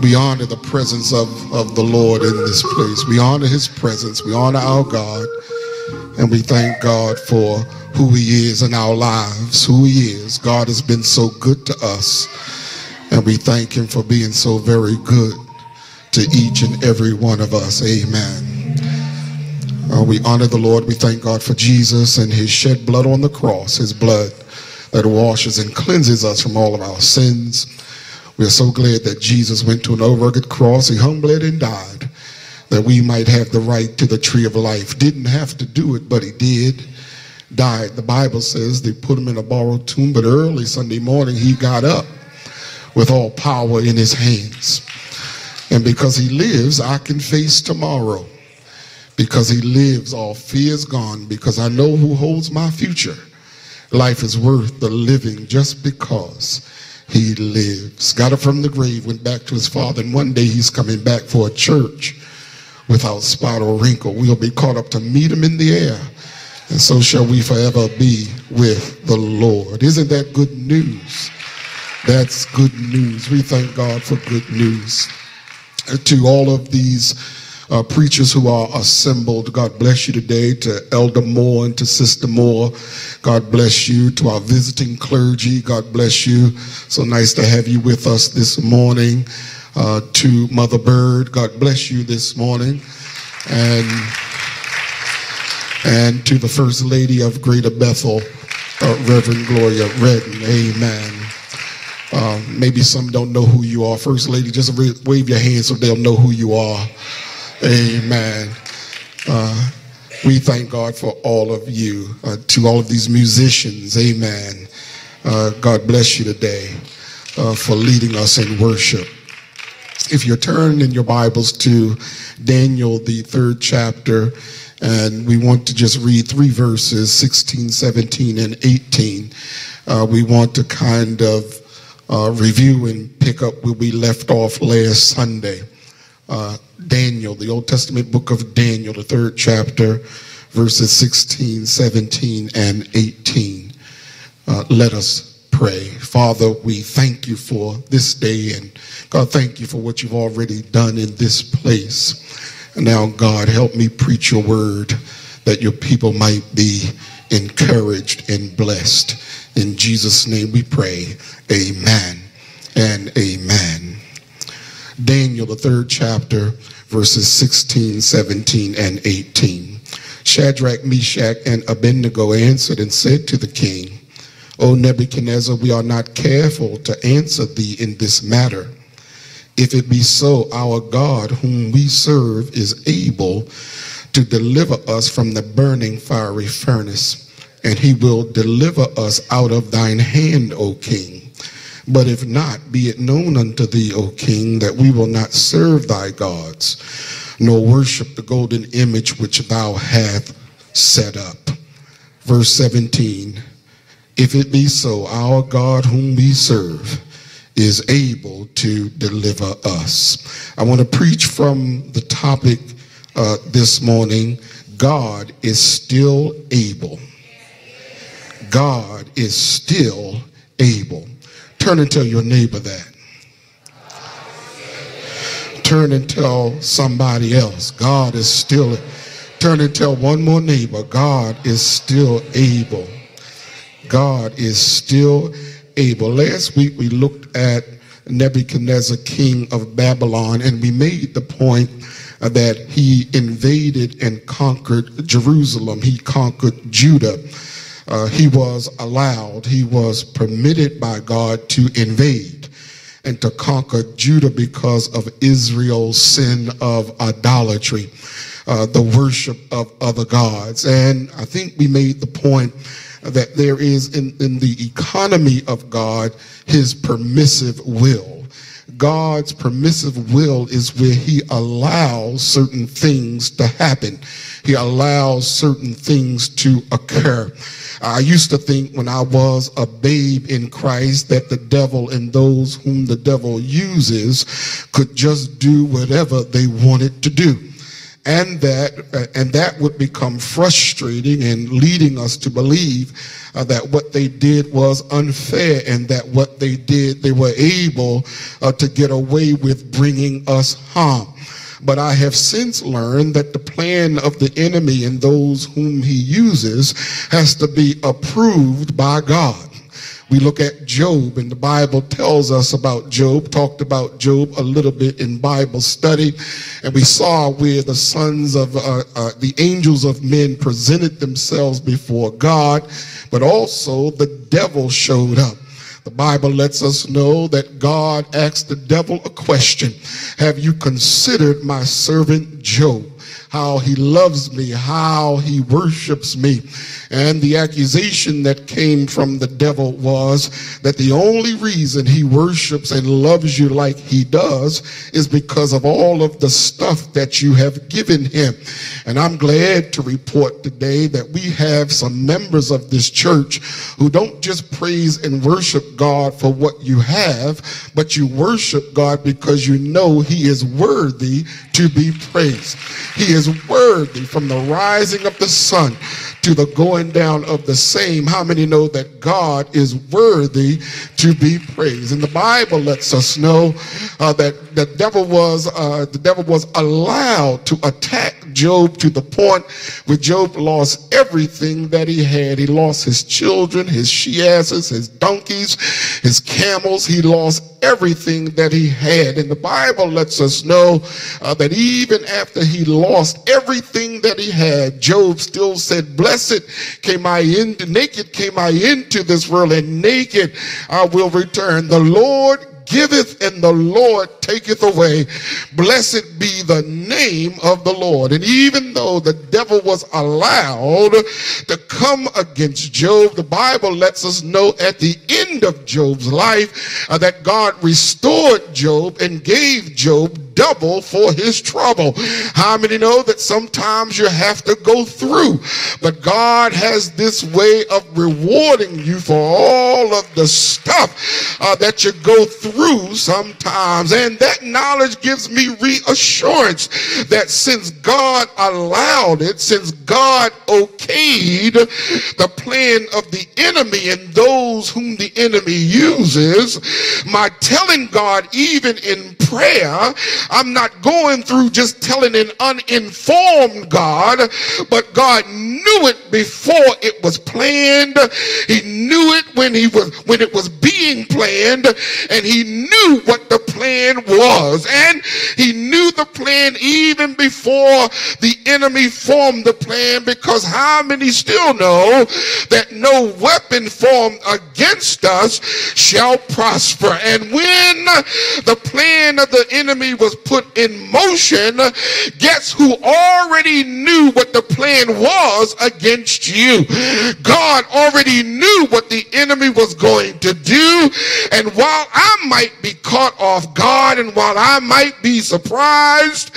We honor the presence of the Lord in this place. We honor his presence. We honor our God. And we thank God for who he is in our lives, who he is. God has been so good to us. And we thank him for being so very good to each and every one of us. Amen. We honor the Lord. We thank God for Jesus and his shed blood on the cross, his blood that washes and cleanses us from all of our sins. We are so glad that Jesus went to an over-rugged cross. He hung, bled, and died that we might have the right to the tree of life. Didn't have to do it, but he did. Died. The Bible says they put him in a borrowed tomb, but early Sunday morning he got up with all power in his hands. And because he lives, I can face tomorrow. Because he lives, all fear is gone. Because I know who holds my future. Life is worth the living just because he lives. Got up from the grave, went back to his Father, and one day he's coming back for a church without spot or wrinkle. We'll be caught up to meet him in the air, and so shall we forever be with the Lord. Isn't that good news? That's good news. We thank God for good news. To all of these preachers who are assembled, God bless you today. To Elder Moore and to Sister Moore, God bless you. To our visiting clergy, God bless you. So nice to have you with us this morning. To Mother Bird, God bless you this morning. And to the First Lady of Greater Bethel, Reverend Gloria Redden, amen. Maybe some don't know who you are. First Lady, just wave your hand so they'll know who you are. Amen. We thank God for all of you. To all of these musicians, amen. God bless you today for leading us in worship. If you're turning in your Bibles to Daniel, the 3rd chapter, and we want to just read 3 verses, 16, 17, and 18. We want to kind of review and pick up where we left off last Sunday. Daniel, the Old Testament book of Daniel, the 3rd chapter, verses 16, 17, and 18. Let us pray. Father, we thank you for this day, and God, thank you for what you've already done in this place. And now, God, help me preach your word that your people might be encouraged and blessed. In Jesus' name we pray. Amen and amen. Daniel, the 3rd chapter, verses 16, 17, and 18. Shadrach, Meshach, and Abednego answered and said to the king, O Nebuchadnezzar, we are not careful to answer thee in this matter. If it be so, our God, whom we serve, is able to deliver us from the burning fiery furnace, and he will deliver us out of thine hand, O king. But if not, be it known unto thee, O king, that we will not serve thy gods, nor worship the golden image which thou hast set up. Verse 17, if it be so, our God whom we serve is able to deliver us. I want to preach from the topic this morning, God is still able. God is still able. Turn and tell your neighbor that. Turn and tell somebody else, God is still. Turn and tell one more neighbor, God is still able. God is still able. Last week we looked at Nebuchadnezzar, king of Babylon, and we made the point that he invaded and conquered Jerusalem. He conquered Judah. He was allowed, he was permitted by God to invade and to conquer Judah because of Israel's sin of idolatry, the worship of other gods. And I think we made the point that there is in the economy of God, his permissive will. God's permissive will is where he allows certain things to happen. He allows certain things to occur. I used to think when I was a babe in Christ that the devil and those whom the devil uses could just do whatever they wanted to do. and that would become frustrating and leading us to believe that what they did was unfair, and that what they did, they were able to get away with bringing us harm. But I have since learned that the plan of the enemy and those whom he uses has to be approved by God. We look at Job, and the Bible tells us about Job, talked about Job a little bit in Bible study, and we saw where the sons of the angels of men presented themselves before God, but also the devil showed up. The Bible lets us know that God asked the devil a question. Have you considered my servant Job? How he loves me, how he worships me. And the accusation that came from the devil was that the only reason he worships and loves you like he does is because of all of the stuff that you have given him. And I'm glad to report today that we have some members of this church who don't just praise and worship God for what you have, but you worship God because you know he is worthy to be praised. He is worthy from the rising of the sun to the going down of the same. How many know that God is worthy to be praised? And the Bible lets us know that the devil was allowed to attack Job to the point where Job lost everything that he had. He lost his children, his she-asses, his donkeys, his camels. He lost everything that he had. And the Bible lets us know that even after he lost everything that he had, Job still said, "Blessed came I into, naked came I into this world, and naked I will return. The Lord giveth and the Lord taketh away. Blessed be the name of the Lord." And even though the devil was allowed to come against Job, the Bible lets us know at the end of Job's life that God restored Job and gave Job double for his trouble. How many know that sometimes you have to go through, but God has this way of rewarding you for all of the stuff that you go through sometimes? And that knowledge gives me reassurance that since God allowed it, since God okayed the plan of the enemy and those whom the enemy uses, my telling God even in prayer, I'm not going through just telling an uninformed God, but God knew it before it was planned. He knew it when it was being planned, and he knew what the plan was, and he knew the plan even before the enemy formed the plan, because how many still know that no weapon formed against us shall prosper? And when the plan of the enemy was put in motion, guess who already knew what the plan was against you? God already knew what the enemy was going to do. And while I might be caught off guard, and while I might be surprised,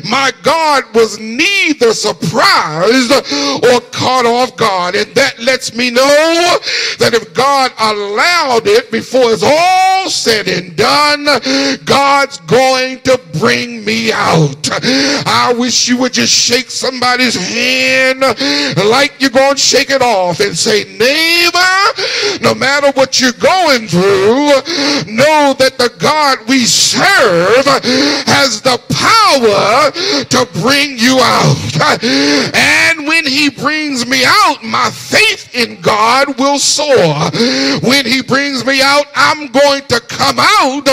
my God was neither surprised or caught off guard. And that lets me know that if God allowed it, before it's all said and done, God's going to bring me out. I wish you would just shake somebody's hand like you're going to shake it off and say, neighbor, no matter what you're going through, know that the God we serve has the power to bring you out. And when he brings me out, my faith in God will soar. When he brings me out, I'm going to come out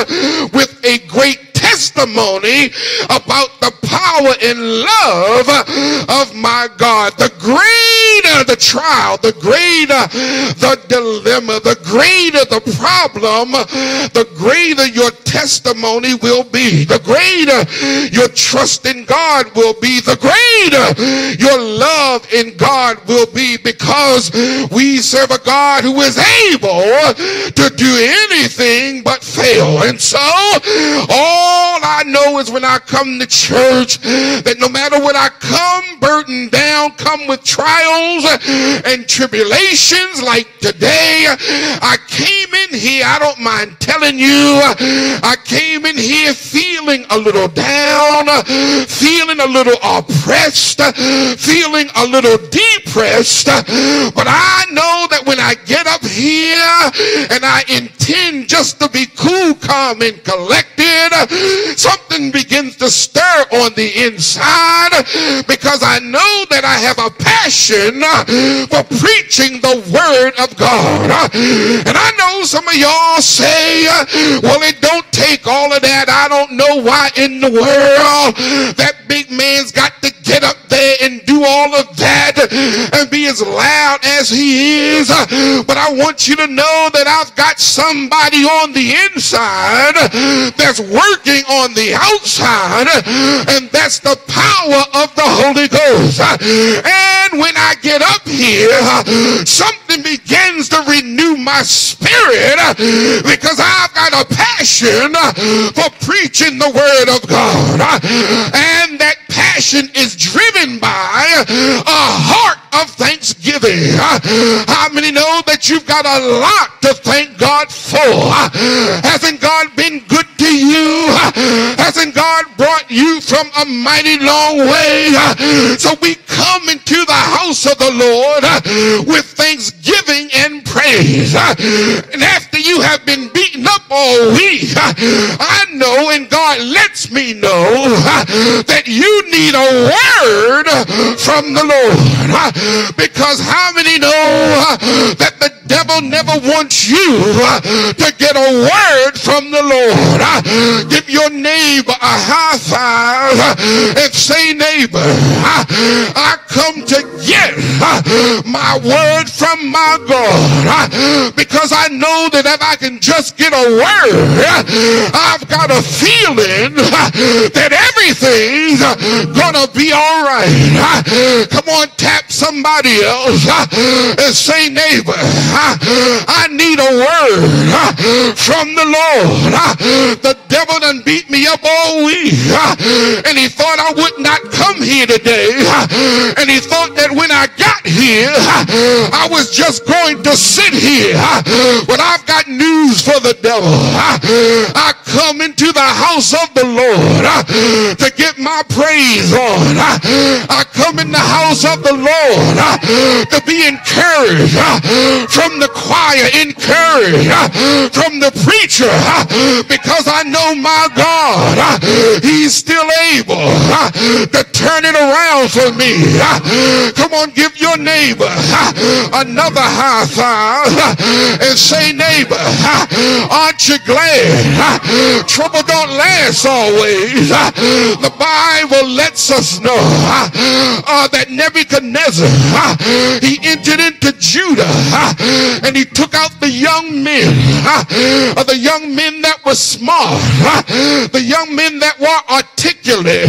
with a great testimony about the power and love of my God. The greater the trial, the greater the dilemma, the greater the problem, the greater your testimony will be. The greater your trust in God will be. The greater your love in God will be, because we serve a God who is able to do anything but fail. And so all I know is when I come to church, that no matter what I come burdened down, come with trials and tribulations like today, I came in here, I don't mind telling you, I came in here feeling a little down, feeling a little oppressed, feeling a little depressed. But I know that when I get up here and I intend just to be cool, calm, and collected, something begins to stir on the inside, because I know that I have a passion for preaching the word of God. And I know some of y'all say, well, it don't take all of that. I don't know why in the world that big man's got to get up there and do all of that and be as loud as he is. But I want you to know that I've got somebody on the inside that's working on the outside, and that's the power of the Holy Ghost. And when I get up here, something begins to renew my spirit, because I've got a passion for preaching the word of God. And that passion is driven by a heart of thanksgiving. How many know that you've got a lot to thank God for? Hasn't God been good to you? Hasn't God brought you from a mighty long way? So we come into the house of the Lord with thanksgiving and praise. And after you have been beaten up all week, I know, and God lets me know, that you need a word from the Lord. Because how many know that the devil never wants you to get a word from the Lord? Give your neighbor a high five and say, neighbor, I come to get my word from my God, because I know that if I can just get a word, I've got a feeling that everything's gonna be all right. Come on, tap somebody else and say, neighbor, I need a word from the Lord. The devil done beat me up all week, and he thought I would not come here today, and he thought that when I got here I was just going to sit here. But I've got news for the devil. I come into the house of the Lord to get my praise on. I come in the house of the Lord to be encouraged from the choir, encouraged from the preacher, because I know my God, he's still able to turn it around for me. Come on, give your neighbor another high five and say, neighbor, aren't you glad trouble don't last always? The Bible lets us know that Nebuchadnezzar, he entered into Judah and he took out the young men that were smart, the young men that were articulate,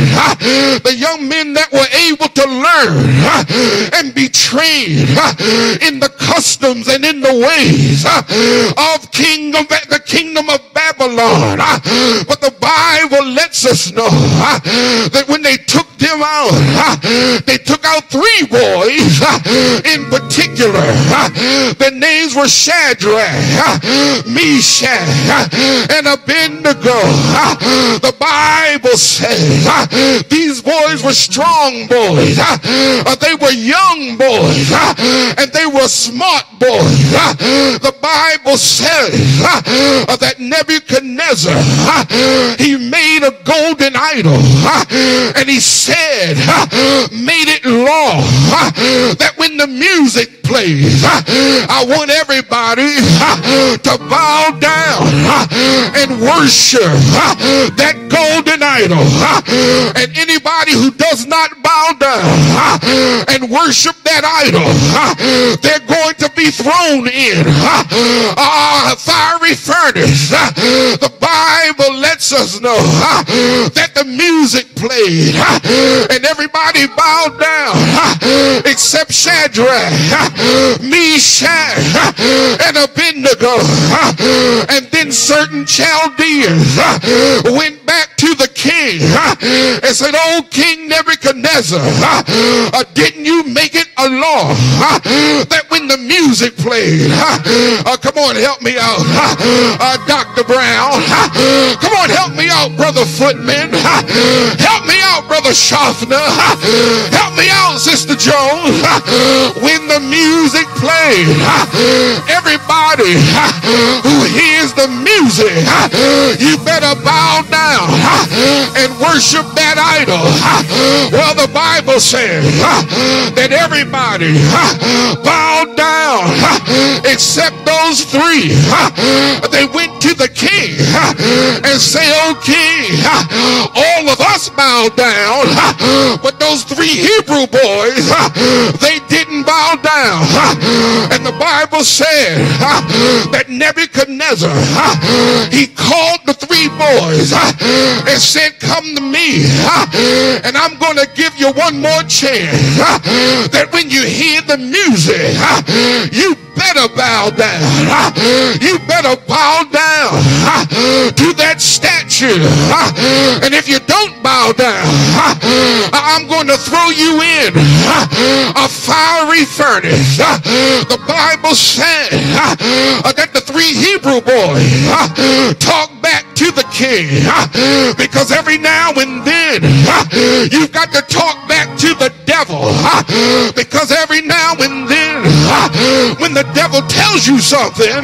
the young men that were able to learn and be trained in the customs and in the ways of the kingdom of Babylon. But the Bible lets us know that when they took them out, they took out 3 boys in particular. Their names were Shadrach, Meshach, and Abednego. The Bible says these boys were strong boys, they were young boys, and they were smart boys. The Bible says that Nebuchadnezzar, he made a golden idol, and he said, made it law that when the music plays, I want everybody to bow down and worship that golden idol. And anybody who does not bow down and worship that idol, they're going to be thrown in a fiery furnace. The Bible lets us know that the music played and everybody bowed down except Shadrach, Meshach, and Abednego. And then certain Chaldeans went back to the king king and said, "Oh, King Nebuchadnezzar, didn't you make it a law that when the music played," come on, help me out, Dr. Brown, come on, help me out, Brother Footman, help me out, Brother Schaffner, help me out, Sister Jones, when the music played, everybody who hears the music, you better bow down and worship that idol. Well, the Bible says that everybody bowed down except those three. They went to the king and say, "Oh, king, all of us bowed down, but those three Hebrew boys, they didn't bow down." And the Bible said that Nebuchadnezzar, he called the three boys and said, "Come to me, and I'm going to give you one more chance, that when you hear the music, you better bow down. You better bow down to that statue. And if you don't bow down, I'm going to throw you in a fiery furnace." The Bible said that the three Hebrew boys talked back to the king, because every now and then you've got to talk back to the devil, because every now and then when the devil tells you something,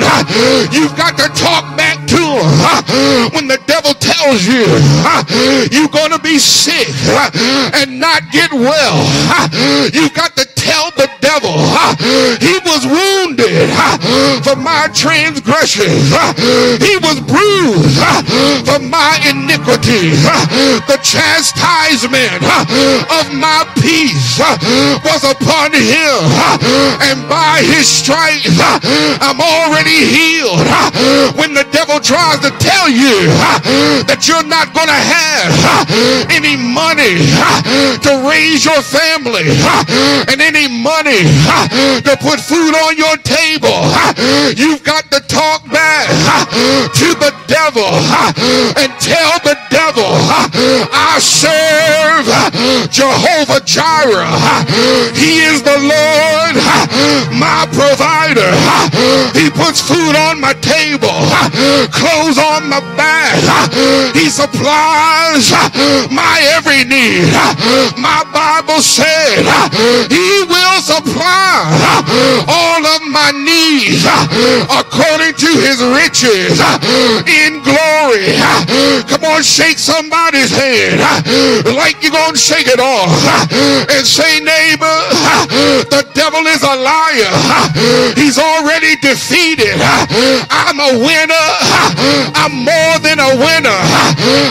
you've got to talk back to him. When the devil tells you you're going to be sick and not get well, you've got to tell the devil, "He was wounded for my transgressions, he was bruised for my iniquity, the chastisement of my peace was upon him, and by his stripes I'm already healed." When the devil tries to tell you that you're not going to have any money to raise your family and any money to put food on your table, you've got to talk back to the devil and tell the devil, "I serve Jehovah Jireh. He is the Lord, my provider. He puts food on my table, clothes on my back. He supplies my every need." My Bible said he will supply all of my needs according to his riches in glory. Come on, shake somebody's hand like you're going to shake it off and say, "Neighbor, the devil is a liar. He's already defeated. I'm a winner. I'm more than a winner.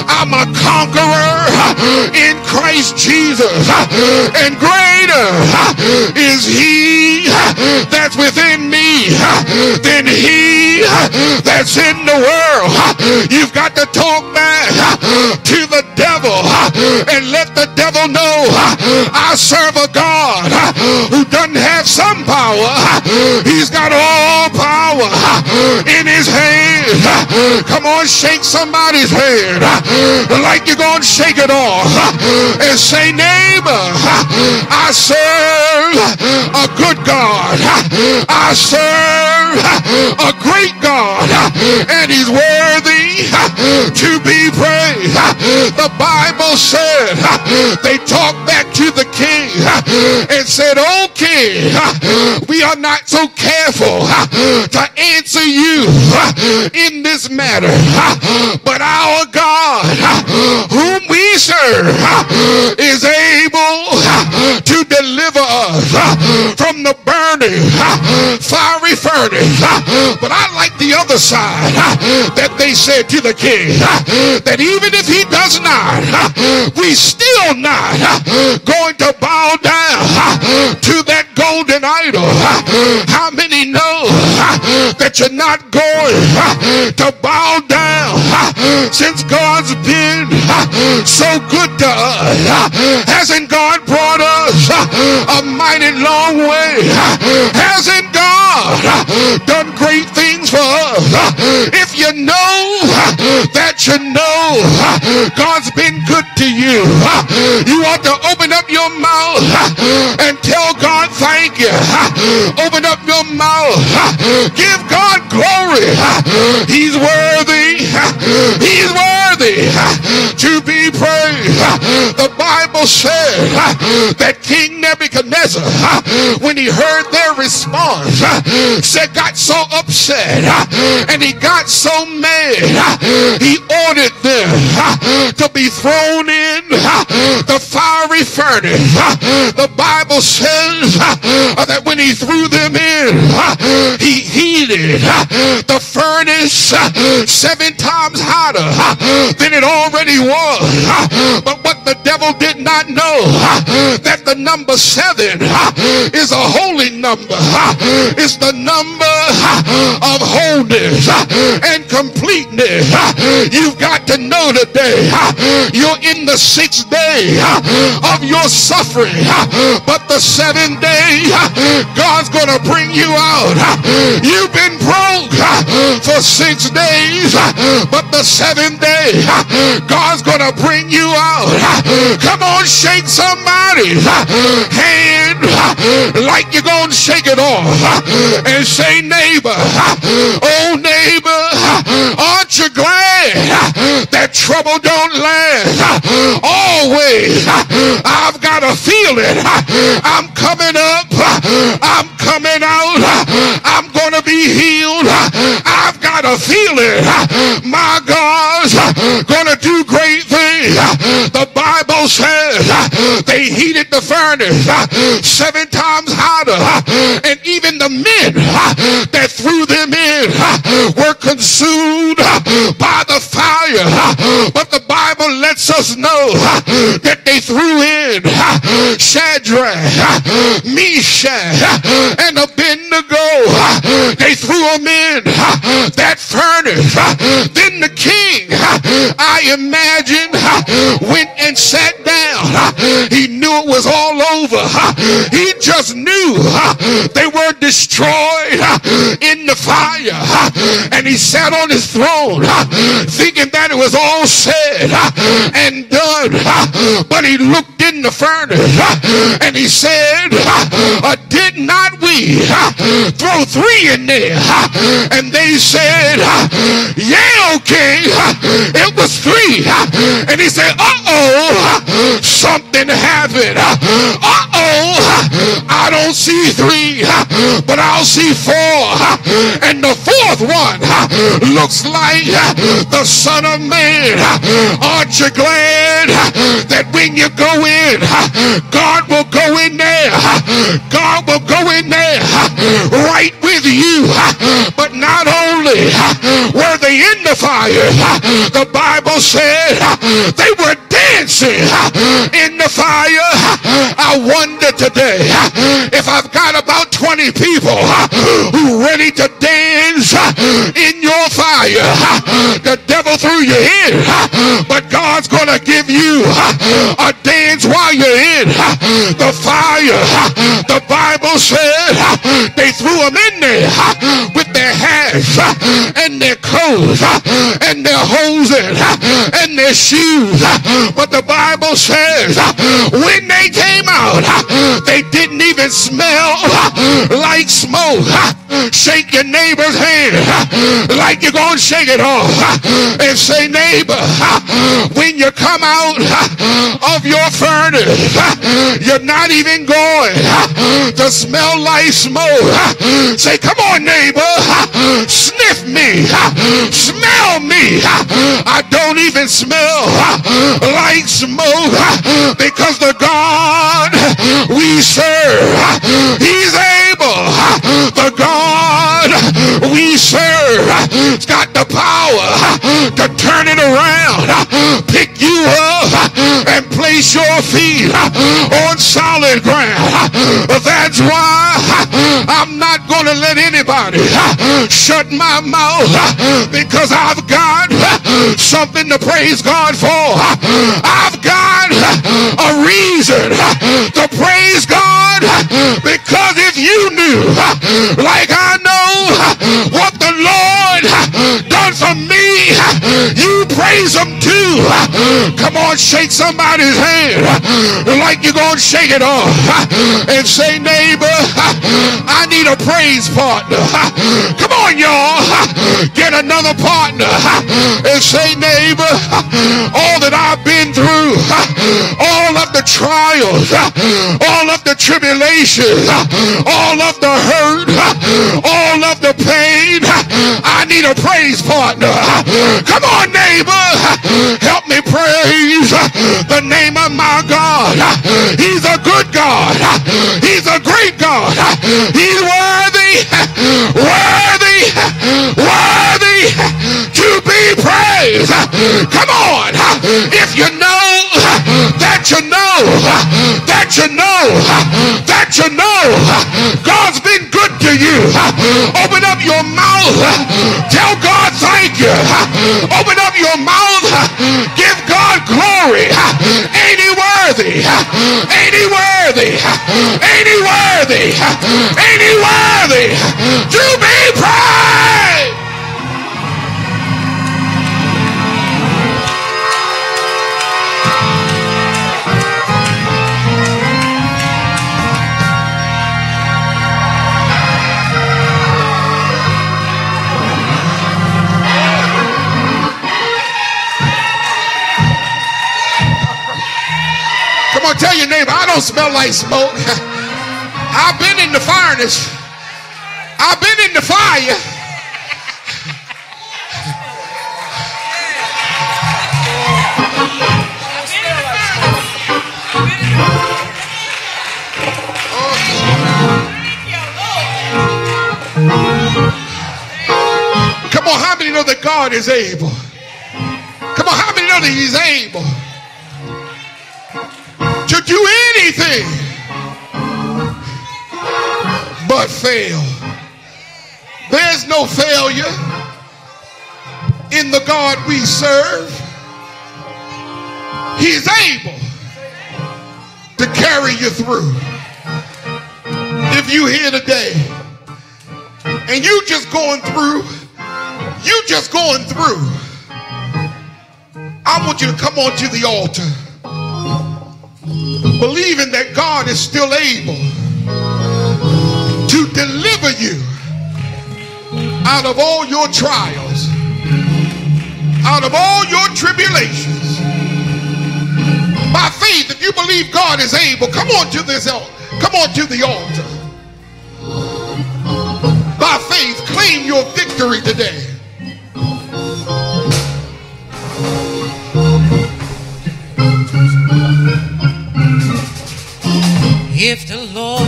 I'm a conqueror in Christ Jesus. And greater is he that's within me than he that's in the world." You've got to talk back to the devil and let the devil know, I serve a God who doesn't have some power. He's got all power in his hand. Come on, shake somebody's hand like you're going to shake it off and say, "Neighbor, I serve a good God. I serve a great God, and he's worthy to be praised." The Bible said they talked back to the king and said, "Oh, king, we are not so careful to answer you in this matter, but our God whom we serve is able to deliver us from the burning fiery furnace." But I like the other side that they said to the king, that even if he does not, we still not going to bow down to that golden idol. How many know that you're not going to bow down since God's been so good to us? Hasn't God brought us a mighty long way? Hasn't God done great things for us? If you know that you know God's been good to you. You ought to open up your mouth and tell God thank you. Open up your mouth. Give God glory. He's worthy. He's worthy to be praised. The Bible said that King Nebuchadnezzar, when he heard their response, got so upset and he got so mad, he ordered them to be thrown in the fiery furnace. The Bible says that when he threw them in, he heated the furnace 7 times hotter than it already was. But what the devil did not know, that the number 7 is a holy number. It's the number of wholeness and completeness. You've got to know today you're in the 6th day of your suffering, but the 7th day God's gonna bring you out. You've been broke for 6 days, but the 7th day God's gonna bring you out. Come on, shake somebody's hand like you're gonna shake it off and say, neighbor, oh neighbor, aren't you glad that trouble don't last always? I've got a feeling I'm coming up, I'm coming out, I'm gonna be healed. I've got a feeling my God's gonna do great things. The Bible says they heated the furnace 7 times hotter, and even the men that threw them in were consumed by the fire. But the Bible lets us know that they threw in Shadrach, Meshach, and Abednego. They threw them in that furnace. Then the king, I imagine, went and sat down. He knew it was all over. He just knew they were destroyed in the fire, and he sat on his throne thinking that it was all said and done. But he looked in the furnace and he said, did not we throw 3 in there? And they said, yeah, okay, it was 3. And he said, something happened. I don't see 3, but I'll see 4. And the 4th one looks like the Son of Man. Aren't you glad that when you go in, God will go in there? God will go in there right with you. But not only were they in the fire, the Bible said they were dancing in the fire. I wonder today if I've got about 20 people who ready to dance in your fire. The devil threw you in, but God's gonna give you a dance while you're in the fire. The Bible said they threw them in there with their hats and their coats and their hoses and their shoes. But the Bible says when they came out, they didn't even smell like smoke. Shake your neighbor's hand like you're gonna shake it off and say, neighbor, when you come out of your furnace, you're not even going to smell like smoke. Say, come on, neighbor, sniff me, smell me. I don't even smell like smoke, because the God we serve, he's able. The God we serve has got the power to turn it around, pick you up and place your feet on solid ground. That's why I'm not going to let anybody shut my mouth, because I've got something to praise God for. I've got a reason to praise God, because if you knew like I know what the Lord done for me, you'd praise him too. Come on, shake somebody's hand like you're going to shake it off and say, neighbor, I need a praise partner. Come on, y'all. Get another partner and say, neighbor, all that I've been through, all of the trials, all of the tribulations, all of the hurt, all of the pain, I need a praise partner. Come on, neighbor, help me praise the name of my God. He's a good God. He's a great God. He's worthy, worthy, worthy to be praised. Come on, if you know that you know that you know that you know God's been good to you, open up your mouth, tell God thank you. Open up your mouth, give God glory. Ain't he worthy? Ain't he worthy? Ain't he worthy? Ain't he worthy to be praised? Come on, tell your neighbor, I don't smell like smoke. I've been in the furnace. I've been in the fire. Come on, how many know that God is able? Come on, how many know that he's able to do anything but fail? There's no failure in the God we serve. He's able to carry you through. If you're here today and you just going through, I want you to come on to the altar, believing that God is still able to deliver you out of all your trials, out of all your tribulations. By faith, if you believe God is able, come on to this altar. Come on to the altar. By faith, claim your victory today. If the Lord,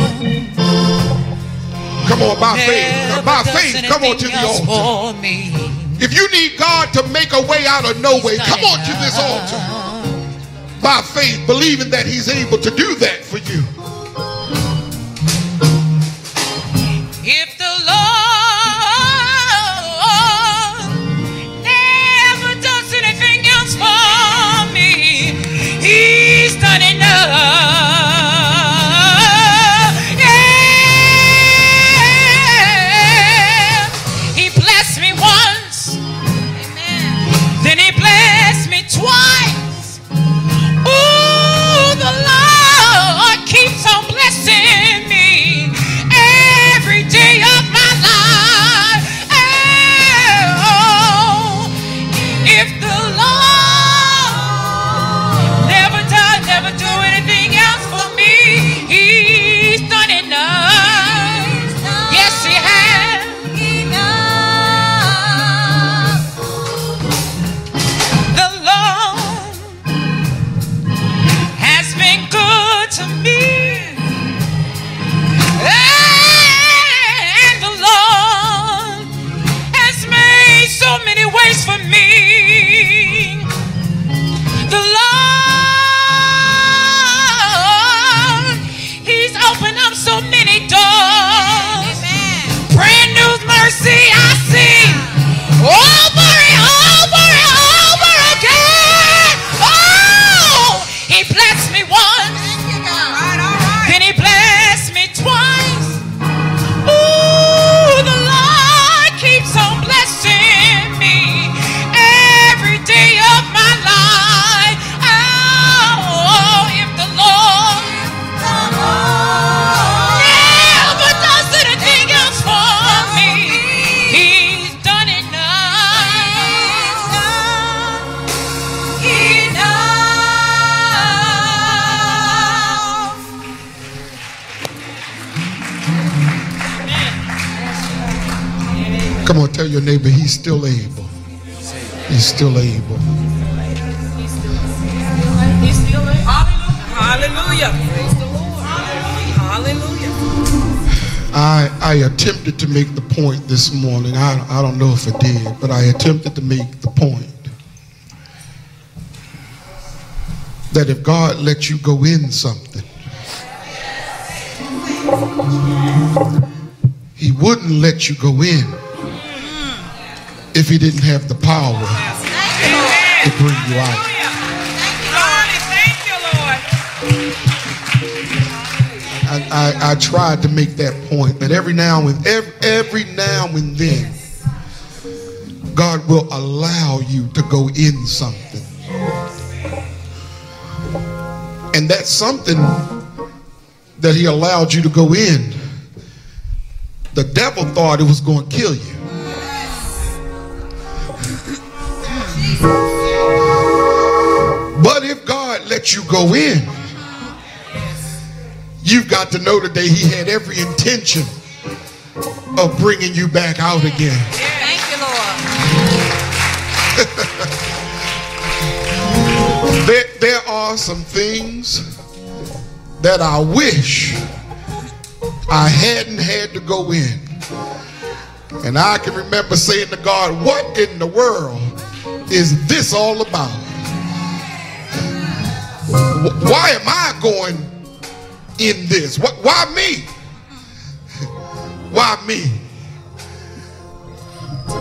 come on, by faith, come on to the altar. If you need God to make a way out of no way, come on to this altar. By faith, believing that he's able to do that for you. If the Lord never does anything else for me, he's done enough. Twice. Ooh, the Lord keeps Come on, tell your neighbor he's still able. He's still able. He's still able. Hallelujah. Praise the Lord. Hallelujah. I attempted to make the point this morning. I don't know if I did, but I attempted to make the point that if God lets you go in something, he wouldn't let you go in if he didn't have the power to bring you out. I tried to make that point that every now and then God will allow you to go in something. And that's something that he allowed you to go in. The devil thought it was going to kill you. But if God lets you go in, you've got to know today he had every intention of bringing you back out again. Thank you, Lord. There are some things that I wish I hadn't had to go in. And I can remember saying to God, what in the world is this all about? Why am I going in this? Why me? Why me?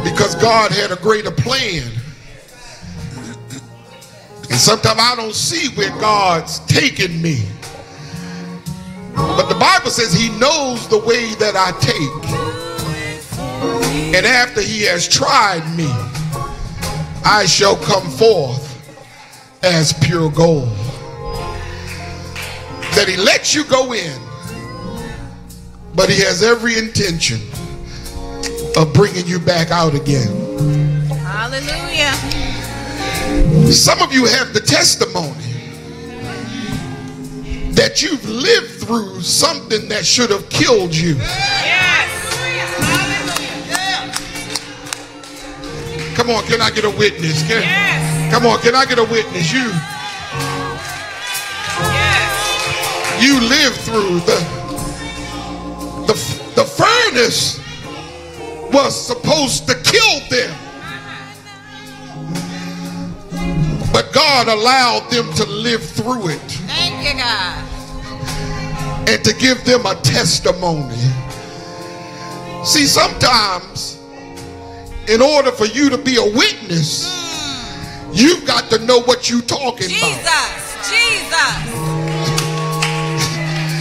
Because God had a greater plan. And sometimes I don't see where God's taking me. But the Bible says he knows the way that I take. And after he has tried me, I shall come forth as pure gold. That he lets you go in, but he has every intention of bringing you back out again. Hallelujah. Some of you have the testimony that you've lived through something that should have killed you. Yes. Come on, can I get a witness? Yes. Come on, can I get a witness? You lived through the furnace was supposed to kill them, but God allowed them to live through it. Thank you, God. And to give them a testimony. See, sometimes in order for you to be a witness, you've got to know what you're talking about. Jesus.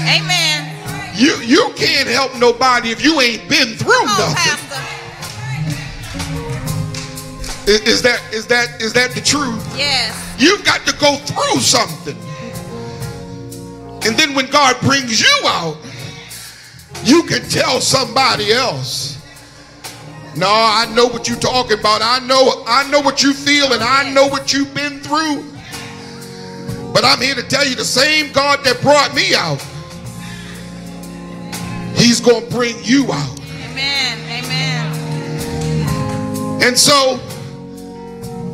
Amen. You can't help nobody if you ain't been through nothing. Is that the truth? Yes. You've got to go through something. And then when God brings you out, you can tell somebody else, no, I know what you're talking about. I know what you feel, and I know what you've been through. But I'm here to tell you the same God that brought me out, he's going to bring you out. Amen. Amen. And so,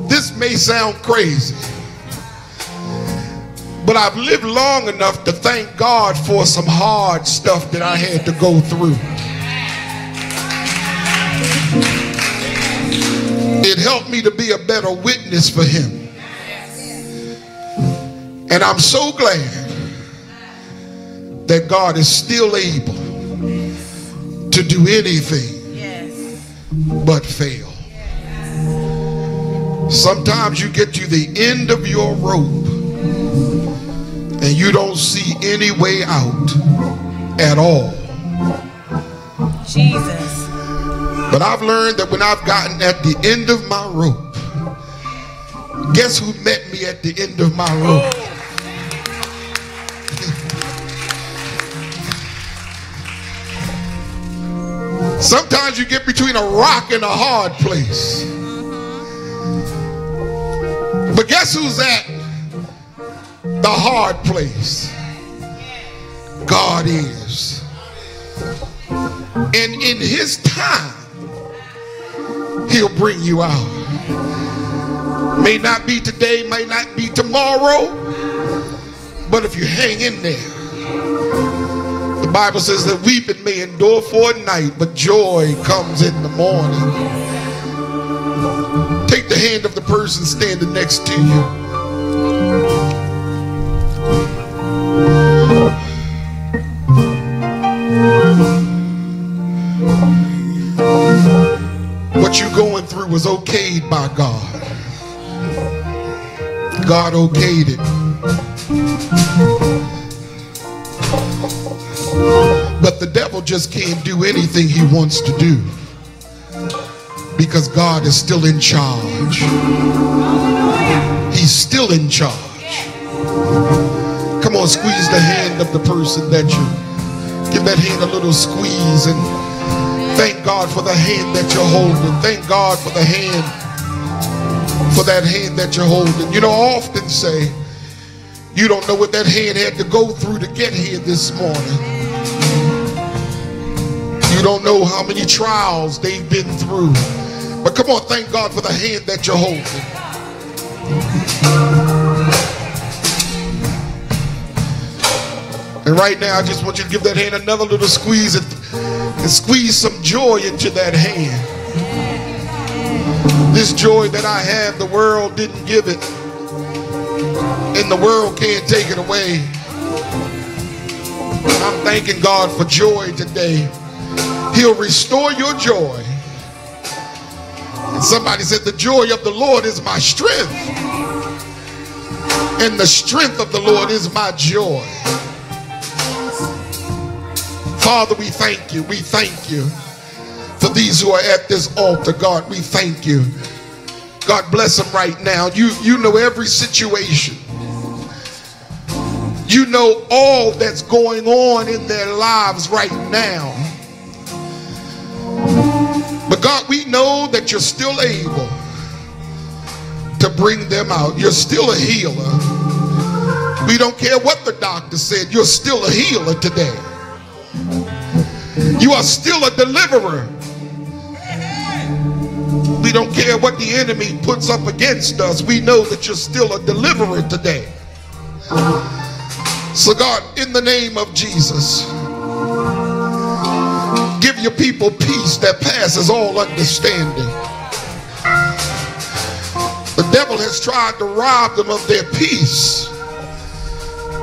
this may sound crazy, but I've lived long enough to thank God for some hard stuff that I had to go through. It helped me to be a better witness for him. And I'm so glad that God is still able to do anything but fail. Sometimes you get to the end of your rope and you don't see any way out at all. Jesus. But I've learned that when I've gotten at the end of my rope, guess who met me at the end of my rope? Sometimes you get between a rock and a hard place. But guess who's at the hard place? God is. And in his time, He'll bring you out. May not be today, may not be tomorrow, but if you hang in there, the Bible says that weeping may endure for a night, but joy comes in the morning. Take the hand of the person standing next to you. What you're going through was okayed by God. God okayed it. But the devil just can't do anything he wants to do, because God is still in charge. He's still in charge. Come on, squeeze the hand of the person that you give that hand a little squeeze, and thank God for the hand that you're holding. Thank God for the hand, for that hand that you're holding. You know, I often say, you don't know what that hand had to go through to get here this morning. You don't know how many trials they've been through. But come on, thank God for the hand that you're holding. And right now, I just want you to give that hand another little squeeze and squeeze some joy into that hand. This joy that I have, the world didn't give it, and the world can't take it away. I'm thanking God for joy today. He'll restore your joy. And somebody said, the joy of the Lord is my strength, and the strength of the Lord is my joy. Father, we thank you. We thank you for these who are at this altar. God, we thank you. God bless them right now. You know every situation. You know all that's going on in their lives right now. But God, we know that you're still able to bring them out. You're still a healer. We don't care what the doctor said. You're still a healer today. You are still a deliverer. We don't care what the enemy puts up against us. We know that you're still a deliverer today. So God, in the name of Jesus, give your people peace that passes all understanding. The devil has tried to rob them of their peace.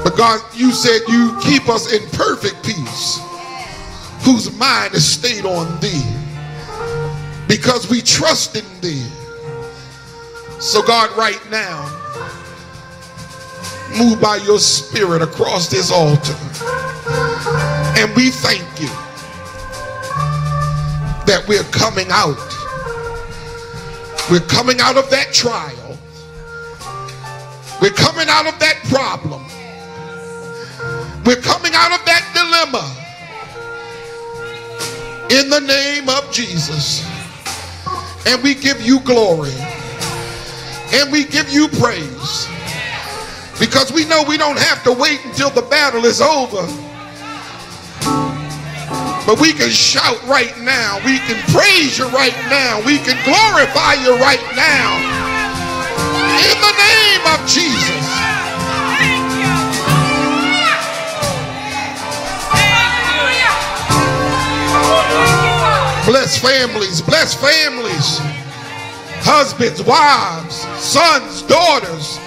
But God, you said you keep us in perfect peace, whose mind is stayed on thee, because we trust in thee. So God, right now, move by your spirit across this altar. And we thank you that we're coming out. We're coming out of that trial. We're coming out of that problem. We're coming out of that dilemma. In the name of Jesus. And we give you glory. And we give you praise. Because we know we don't have to wait until the battle is over. But we can shout right now. We can praise you right now. We can glorify you right now. In the name of Jesus. Bless families. Bless families. Husbands, wives, sons, daughters.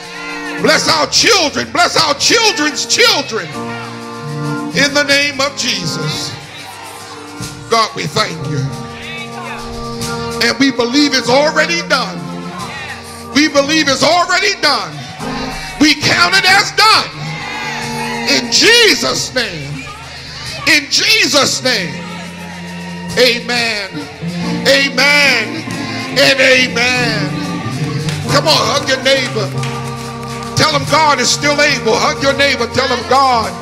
Bless our children. Bless our children's children. In the name of Jesus. God, we thank you. And we believe it's already done. We believe it's already done. We count it as done. In Jesus' name. In Jesus' name. Amen. Amen. And amen. Come on, hug your neighbor. Tell him God is still able. Hug your neighbor. Tell him God